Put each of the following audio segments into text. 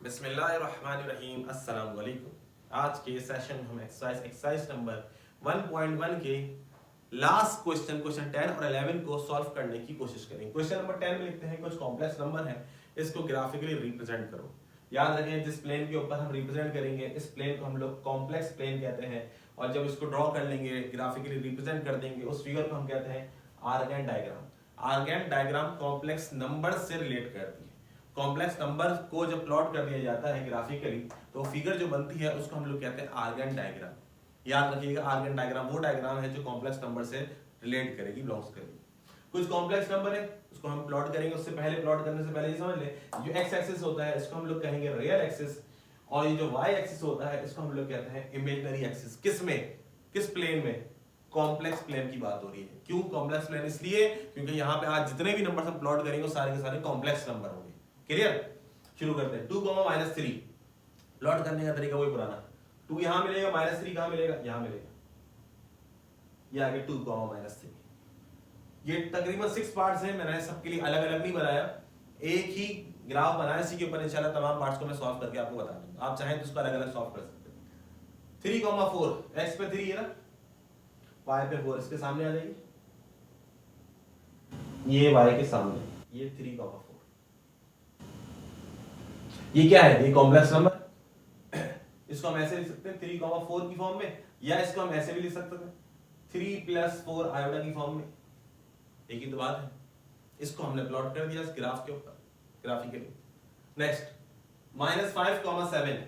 बिस्मिल्लाहिर्रहमानिर्रहीम, अस्सलाम वालेकुम। आज के सेशन में हम एक्सरसाइज नंबर 1.1 के लास्ट क्वेश्चन 10 और 11 को सॉल्व करने की कोशिश करेंगे। क्वेश्चन नंबर 10 में लिखते हैं कुछ कॉम्प्लेक्स नंबर है, इसको ग्राफिकली रिप्रेजेंट करो। याद रखें जिस प्लेन के ऊपर हम रिप्रेजेंट करेंगे इस प्लेन को हम लोग कॉम्प्लेक्स प्लेन कहते हैं, और जब इसको ड्रॉ कर लेंगे ग्राफिकली रिप्रेजेंट कर देंगे उस फिगर को हम कहते हैं Argand diagram. Argand diagram complex number से रिलेट करती है। कॉम्प्लेक्स नंबर को जब प्लॉट कर दिया जाता है ग्राफिकली तो फिगर जो बनती है उसको हम लोग कहते हैं आर्गन डायग्राम। याद रखिएगा आर्गन डायग्राम वो डायग्राम है जो कॉम्प्लेक्स नंबर से रिलेट करेगी, बिलोंग्स करेगी। कुछ कॉम्प्लेक्स नंबर है उसको हम प्लॉट करेंगे, उससे पहले प्लॉट करने से पहले ये समझ ले जो एक्स एक्सिस होता है इसको हम लोग कहेंगे रियल एक्सिस, और ये जो वाई एक्सिस होता है इसको हम लोग कहते हैं इमेजिनरी एक्सिस। किस में, किस प्लेन में? कॉम्प्लेक्स प्लेन की बात हो रही है। क्यों कॉम्प्लेक्स प्लेन? इसलिए क्योंकि यहाँ पे आज जितने भी नंबर हम प्लॉट करेंगे सारे के सारे कॉम्प्लेक्स नंबर होंगे। क्लियर? शुरू करते हैं। 2, -3 प्लॉट करने का तरीका वही पुराना। 2 यहां मिलेगा, -3 कहां मिलेगा? यहां मिलेगा। ये आगे 2, -3। ये तकरीबन 6 पार्ट्स हैं, मैंने सबके लिए अलग अलग नहीं बनाया, एक ही ग्राफ बनाया। इसी के ऊपर इंशाल्लाह तमाम पार्ट्स को मैं सॉल्व करके आपको बता दूंगा। आप चाहें तो उसको अलग अलग सॉल्व कर सकते हैं। 3, 4 एक्स पे 3 है ना, y पे 4 इसके सामने आ जाएगी, ये y के सामने, ये 3, 4। ये क्या है? ये कॉम्प्लेक्स नंबर। इसको हम ऐसे लिख सकते हैं 3, 4 की फॉर्म में, या इसको हम ऐसे भी लिख सकते हैं 3 + 4 आयोटा की फॉर्म में। एक ही तो बात है। इसको हमने प्लॉट कर दिया इस ग्राफ के ऊपर ग्राफिकली। नेक्स्ट -5, 7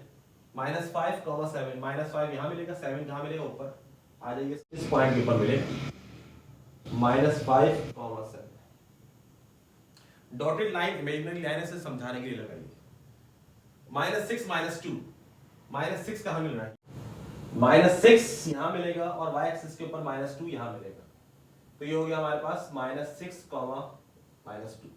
-5 यहां मिलेगा, 7 कहां मिलेगा? ऊपर आ जाइए, इस पॉइंट के ऊपर मिलेगा -5, 7। डॉटेड लाइन इमेजिनरी लाइन से समझाने के लिए लगाइए। -6, -2 -6 कहां मिल रहा है? -6 यहां मिलेगा और y एक्सिस के ऊपर -2 यहां मिलेगा, तो ये हो गया हमारे पास -6, -2।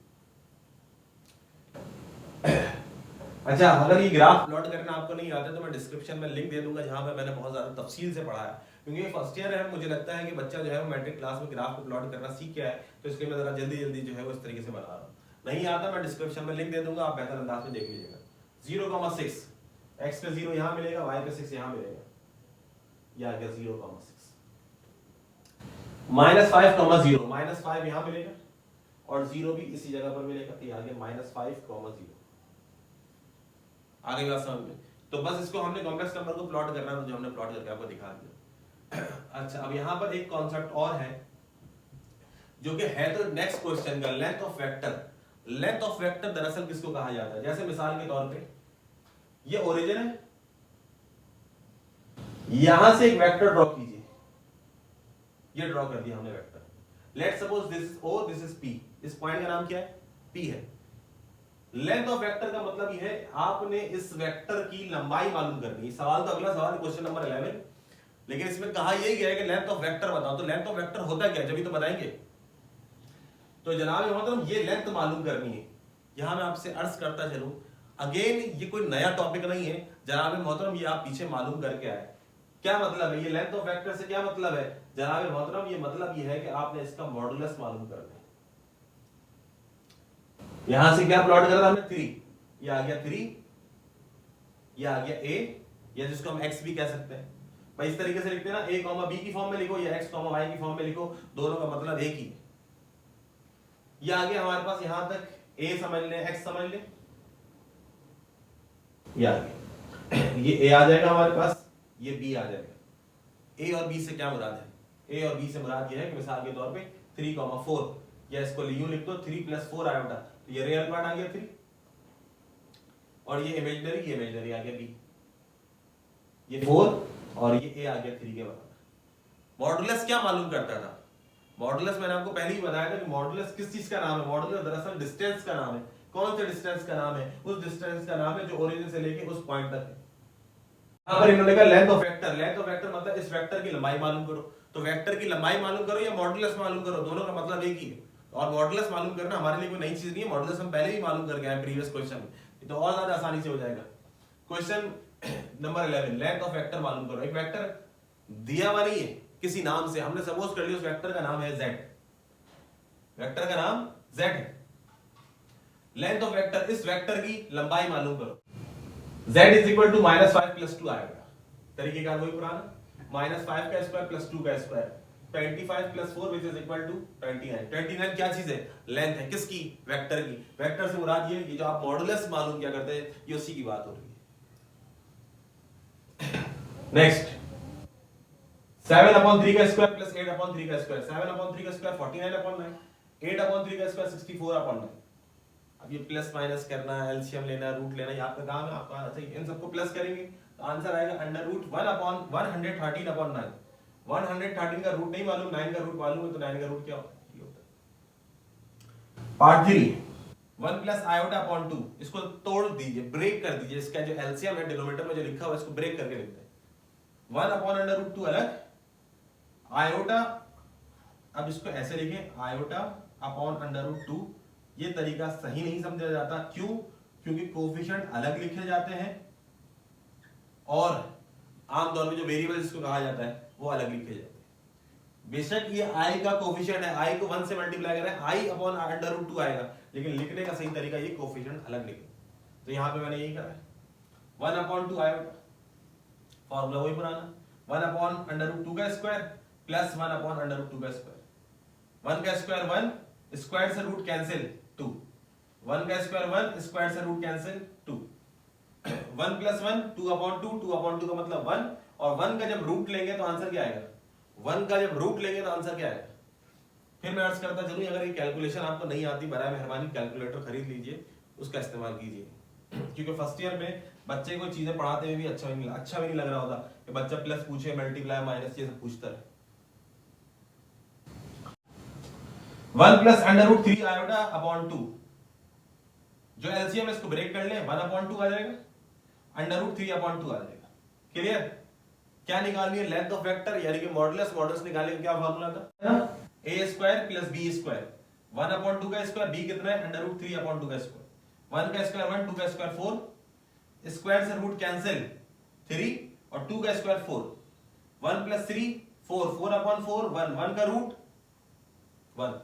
अच्छा, अगर ये ग्राफ प्लॉट करना आपको नहीं आता तो मैं डिस्क्रिप्शन में लिंक दे दूंगा जहां पे मैंने बहुत ज्यादा तफसील से पढ़ाया, क्योंकि ये फर्स्ट ईयर है। मुझे लगता है कि बच्चा जो है वो मैट्रिक क्लास में ग्राफ को प्लॉट करना सीख गया है, तो इसलिए मैं जरा जल्दी जो है वो इस तरीके से बना रहा हूँ। नहीं आता मैं डिस्क्रिप्शन में लिंक दे दूंगा, आप बेहतर अंदाज में देख लीजिएगा। 0, 6 x पे 0 यहां मिलेगा, y पे 6 यहां मिलेगा, ये आ गया 0, 6। -5, 0 -5 यहां मिलेगा और 0 भी इसी जगह पर मिलेगा, तो ये आ गया -5, 0। आगे बात समझ में? तो बस इसको हमने कॉम्प्लेक्स नंबर को प्लॉट करना है, जो हमने प्लॉट करके आपको दिखा दिया। अच्छा, अब यहां पर एक कॉन्सेप्ट और है जो कि है तो नेक्स्ट क्वेश्चन का, length of vector. Length of vector दरअसल किसको कहा जाता है? जैसे मिसाल के तौर पे ये ओरिजिन है, यहां से एक वेक्टर ड्रॉ कीजिए, ये ड्रॉ कर दिया हमने vector. Let's suppose this is O, this is P। इस पॉइंट का नाम क्या है? P है। लेंथ ऑफ वेक्टर का मतलब ये है आपने इस वेक्टर की लंबाई मालूम करनी है। सवाल तो अगला सवाल क्वेश्चन नंबर 11, लेकिन इसमें कहा यही गया है कि लेंथ ऑफ वेक्टर बताओ। तो लेंथ ऑफ वेक्टर होता क्या है जब भी तो बताएंगे। तो जनाब मतलब ये लेंथ मालूम करनी है। यहां मैं आपसे अर्ज करता चलूं, अगेन ये कोई नया टॉपिक नहीं है जनाब मोहतरम, ये आप पीछे मालूम करके आए। क्या मतलब है? ये लेंथ ऑफ वेक्टर से क्या मतलब है जनाब मोहतरम? ये मतलब ये है कि आपने इसका मॉडुलस मालूम करना है। यहां से क्या प्लॉट कर रहा हमने? 3, ये आ गया 3, ये आ गया a, या जिसको हम x भी कह सकते हैं। भाई इस तरीके से लिखते हैं ना, a, b की फॉर्म में लिखो या x, y की फॉर्म में लिखो, दोनों का मतलब एक ही है। ये आ गया हमारे पास यहां तक, a समझ ले, x समझ ले, ये आ गया। ये a आ जाएगा हमारे पास, ये b आ जाएगा। a और b से क्या मुराद है? a और b से मुराद ये है कि मिसाल के तौर पे 3, 4, या इसको यूं लिख दो 3 + 4 आयोटा, तो ये रियल पार्ट आ गया 3, और ये इमेजिनरी आ गया b, ये 4 और ये a आ गया 3 के बराबर। मॉडुलस क्या मालूम करता था? मॉडुलस मैंने आपको पहले ही बताया था कि मॉडुलस किस चीज का नाम है? मॉडुलस दरअसल डिस्टेंस का नाम है। कौन से डिस्टेंस का नाम है? उस डिस्टेंस का नाम है जो ओरिजिन से लेके उस पॉइंट तक है। यहां पर इन्होंने कहा length of vector. Length of vector मतलब इस वेक्टर की लंबाई मालूम करो। तो वेक्टर की लंबाई मालूम करो या मॉडुलस मालूम करो, दोनों का मतलब एक ही है। और मॉडुलस मालूम करना हमारे लिए कोई नई चीज नहीं है, मॉडुलस हम पहले ही मालूम करके आए प्रीवियस क्वेश्चन में, तो और ज्यादा आसानी से हो जाएगा। Question number 11, length of vector मालूम करो। एक वेक्टर दिया हुआ नहीं है किसी नाम से, हमने सपोज कर लिया उस वेक्टर का नाम है z, वेक्टर का नाम z है। लेंथ ऑफ वेक्टर, इस वेक्टर की लंबाई मालूम करो। z इज इक्वल टू -5 + 2 आएगा, तरीकेकार वही पुराना, -5 का स्क्वायर + 2 का square, 25 + 4 which is equal to 29। 29 क्या चीज है? लेंथ है, किसकी? वेक्टर की। वेक्टर से मुराद ये जो आप मॉडुलस मालूम क्या करते हैं, ये उसी की बात हो रही है। नेक्स्ट 7/3 का स्क्वायर + 8/3 का स्क्वायर, 7/3 का स्क्वायर 49/9, 8/3 का स्क्वायर 64/9। अब ये प्लस माइनस करना, एलसीएम लेना, रूट लेना, ये आपका काम है, आपका आना चाहिए। इन सबको प्लस करेंगे तो आंसर आएगा √1/113/9। 113 का रूट नहीं मालूम, 9 का रूट मालूम है, तो 9 का रूट क्या होता है? पार्ट 3 1 + i/2, इसको तोड़ दीजिए, ब्रेक कर दीजिए। इसका जो एलसीएम है डिनोमिनेटर में जो लिखा हुआ है इसको ब्रेक करके लिखते हैं। 1/√2 अलग, आयोटा, अब इसको ऐसे लिखें i/√2। ये तरीका सही नहीं समझा जाता, क्यों? क्योंकि कोफिशिएंट अलग लिखे जाते हैं और आमतौर में जो वेरिएबल जिसको कहा जाता है वो अलग लिखे जाते हैं। बेशक ये i का कोफिशिएंट है, i को 1 से मल्टीप्लाई करें i/√2 आएगा, लेकिन लिखने का सही तरीका ये कोफिशिएंट अलग लिखें। तो यहां पे मैंने यही करा है, 1/2 आयोटा, फॉर्मूला वही पुराना, 1/√2 का स्क्वायर प्लस 1/√2 का स्क्वायर। 1 का स्क्वायर 1, स्क्वायर से रूट कैंसिल 2, 1 का स्क्वायर 1, स्क्वायर से रूट कैंसिल 2, 1 + 1 2/2, 2/2 का मतलब 1, और 1 का जब रूट लेंगे तो आंसर क्या आएगा? 1 का जब रूट लेंगे तो आंसर क्या आएगा? फिर मैं अर्ज करता चलूं, अगर ये कैलकुलेशन आपको नहीं आती, बराए मेहरबानी कैलकुलेटर खरीद लीजिए, उसका इस्तेमाल कीजिए। क्योंकि फर्स्ट ईयर में बच्चे को चीजें पढ़ाते हुए भी अच्छा भी नहीं लग रहा होता कि बच्चा प्लस पूछे, मल्टीप्लाई, माइनस, ये सब पूछता है। 1 + √3 i/2, जो एलसीएम इसको ब्रेक कर ले, 1/2 आ जाएगा, √3/2 आ जाएगा। क्लियर? क्या निकालनी है? लेंथ ऑफ वेक्टर, यानी कि मॉडुलस निकालने का क्या फार्मूला था? a² + b², 1/2 का स्क्वायर, b कितना है? √3/2 का स्क्वायर, 1 का स्क्वायर 1, 2 का स्क्वायर 4, स्क्वायर से रूट कैंसिल 3, और 2 का स्क्वायर 4, 1 + 3 4, 4/4 1, 1 का रूट 1।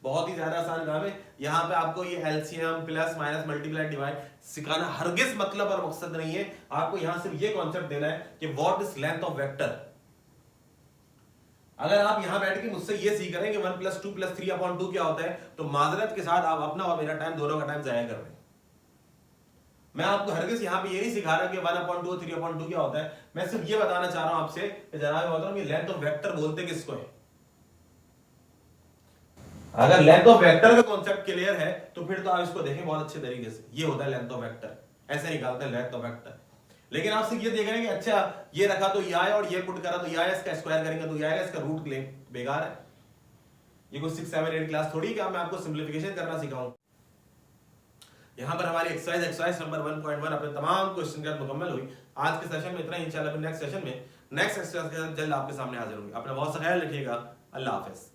बहुत ही ज्यादा आसान काम है। यहाँ पे आपको ये LCM, plus minus, multiply, divide सिखाना हरगिज मतलब और मकसद नहीं है। आपको यहां सिर्फ ये कॉन्सेप्ट देना है कि what is length of vector. अगर आप यहां बैठ के मुझसे ये सीख रहे हैं कि 1 + 2 + 3/2 क्या होता है, तो माजरत के साथ आप अपना और मेरा टाइम, दोनों का टाइम जाया कर रहे हैं। मैं आपको हरगिज यहाँ पे ये नहीं सिखा रहा कि 1/2 3/2 क्या होता है। मैं सिर्फ ये बताना चाह रहा हूं आपसे कि जनाब मोहतरम, ये लेंथ ऑफ वेक्टर बोलते किसको है। अगर लेंथ ऑफ वेक्टर का कॉन्सेप्ट क्लियर है तो फिर तो आप इसको देखें बहुत अच्छे तरीके से। ये होता है लेंथ ऑफ वेक्टर, ऐसे निकालते हैं लेंथ ऑफ वेक्टर। लेकिन आपसे ये देख रहे हैं कि अच्छा ये रखा तो ये आया, और ये पुट करा तो ये आया, इसका स्क्वायर करेंगे तो ये आएगा, इसका रूट ले, बेकार है। ये कोई 6, 7, 8 क्लास थोड़ी कि मैं आपको सिंप्लीफिकेशन करना सिखाऊं। यहां पर हमारी एक्सरसाइज नंबर 1.1 अपने तमाम क्वेश्चन के साथ मुकम्मल हुई। आज के सेशन में इतना ही। इंशाल्लाह नेक्स्ट सेशन में नेक्स्ट एक्सरसाइज के साथ जल्द आपके सामने हाजिर होंगे। अपना बहुत सा ख्याल रखिएगा। अल्लाह हाफिज।